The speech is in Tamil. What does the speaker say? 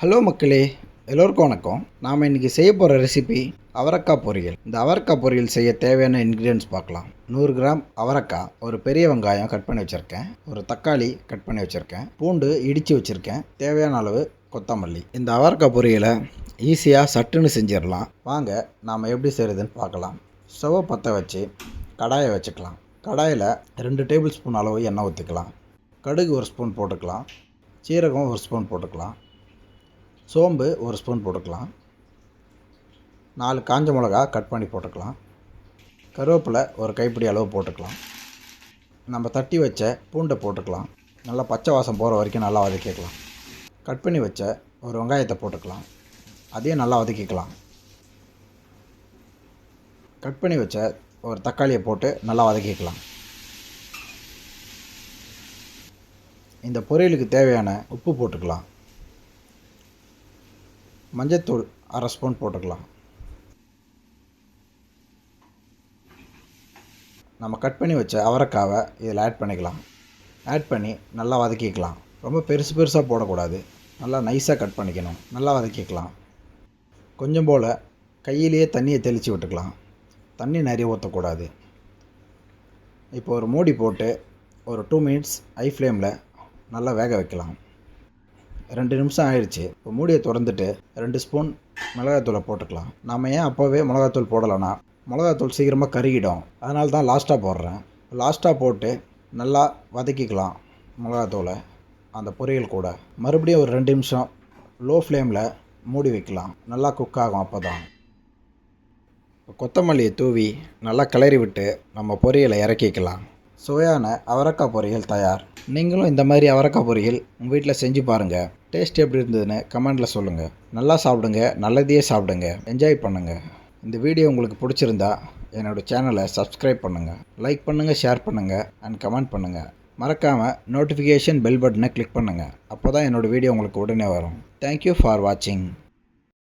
ஹலோ மக்களே, எல்லோருக்கும் வணக்கம். நாம் இன்றைக்கி செய்ய போகிற ரெசிபி அவரைக்காய் பொரியல். இந்த அவரைக்காய் பொரியல் செய்ய தேவையான இன்க்ரீடியன்ட்ஸ் பார்க்கலாம். 100 கிராம் அவரைக்காய், ஒரு பெரிய வெங்காயம் கட் பண்ணி வச்சுருக்கேன், ஒரு தக்காளி கட் பண்ணி வச்சுருக்கேன், பூண்டு இடித்து வச்சுருக்கேன், தேவையான அளவு கொத்தமல்லி. இந்த அவரைக்காய் பொரியலை ஈஸியாக சட்டுன்னு செஞ்சிடலாம். வாங்க நாம் எப்படி செய்கிறதுன்னு பார்க்கலாம். ஸ்டவ்வை பற்ற வச்சு கடாயை வச்சுக்கலாம். கடாயில் 2 டேபிள் ஸ்பூன் அளவு எண்ணெய் ஊற்றிக்கலாம். கடுகு 1 ஸ்பூன் போட்டுக்கலாம், சீரகம் 1 ஸ்பூன் போட்டுக்கலாம், சோம்பு 1 ஸ்பூன் போட்டுக்கலாம், 4 காஞ்ச மிளகா கட் பண்ணி போட்டுக்கலாம், கருவேப்பிலை ஒரு கைப்பிடி அளவு போட்டுக்கலாம். நம்ம தட்டி வச்ச பூண்டை போட்டுக்கலாம். நல்லா பச்சை வாசம் போகிற வரைக்கும் நல்லா வதக்கிக்கலாம். கட் பண்ணி வச்ச ஒரு வெங்காயத்தை போட்டுக்கலாம், அதையும் நல்லா வதக்கிக்கலாம். கட் பண்ணி வச்ச ஒரு தக்காளியை போட்டு நல்லா வதக்கிக்கலாம். இந்த பொரியலுக்கு தேவையான உப்பு போட்டுக்கலாம். மஞ்சத்தூள் 1/2 ஸ்பூன் போட்டுக்கலாம். நம்ம கட் பண்ணி வச்ச அவரைக்காவை இதில் ஆட் பண்ணிக்கலாம். ஆட் பண்ணி நல்லா வதக்கிக்கலாம். ரொம்ப பெருசாக போடக்கூடாது, நல்லா நைஸாக கட் பண்ணிக்கணும். நல்லா வதக்கிக்கலாம். கொஞ்சம் போல் கையிலேயே தண்ணியை தெளித்து விட்டுக்கலாம். தண்ணி நிறைய ஊற்றக்கூடாது. இப்போ ஒரு மூடி போட்டு ஒரு 2 மினிட்ஸ் ஹை ஃப்ளேமில் நல்லா வேக வைக்கலாம். 2 நிமிஷம் ஆயிடுச்சு. இப்போ மூடியை திறந்துட்டு 2 ஸ்பூன் மிளகாத்தூளை போட்டுக்கலாம். நாம் ஏன் அப்போவே மிளகாத்தூள் போடலைன்னா மிளகாத்தூள் சீக்கிரமாக கருகிடும், அதனால தான் லாஸ்ட்டாக போடுறேன். லாஸ்ட்டாக போட்டு நல்லா வதக்கிக்கலாம் மிளகாத்தூளை அந்த பொரியல் கூட. மறுபடியும் ஒரு 2 நிமிஷம் லோ ஃப்ளேமில் மூடி வைக்கலாம். நல்லா குக் ஆகும். அப்போ தான் கொத்தமல்லியை தூவி நல்லா கிளறி விட்டு நம்ம பொரியலை இறக்கிக்கலாம். சுவையான அவரைக்காய் பொரியல் தயார். நீங்களும் இந்த மாதிரி அவரைக்காய் பொரியல் உங்கள் வீட்டில் செஞ்சு பாருங்கள். டேஸ்ட் எப்படி இருந்ததுன்னு கமெண்டில் சொல்லுங்கள். நல்லா சாப்பிடுங்க, நல்லதையே சாப்பிடுங்க, என்ஜாய் பண்ணுங்கள். இந்த வீடியோ உங்களுக்கு பிடிச்சிருந்தா என்னோடய சேனலை சப்ஸ்கிரைப் பண்ணுங்கள், லைக் பண்ணுங்கள், ஷேர் பண்ணுங்கள் அண்ட் கமெண்ட் பண்ணுங்கள். மறக்காமல் நோட்டிஃபிகேஷன் பெல் பட்டனை கிளிக் பண்ணுங்கள். அப்போ தான் என்னோடய வீடியோ உங்களுக்கு உடனே வரும். தேங்க்யூ ஃபார் வாட்சிங்.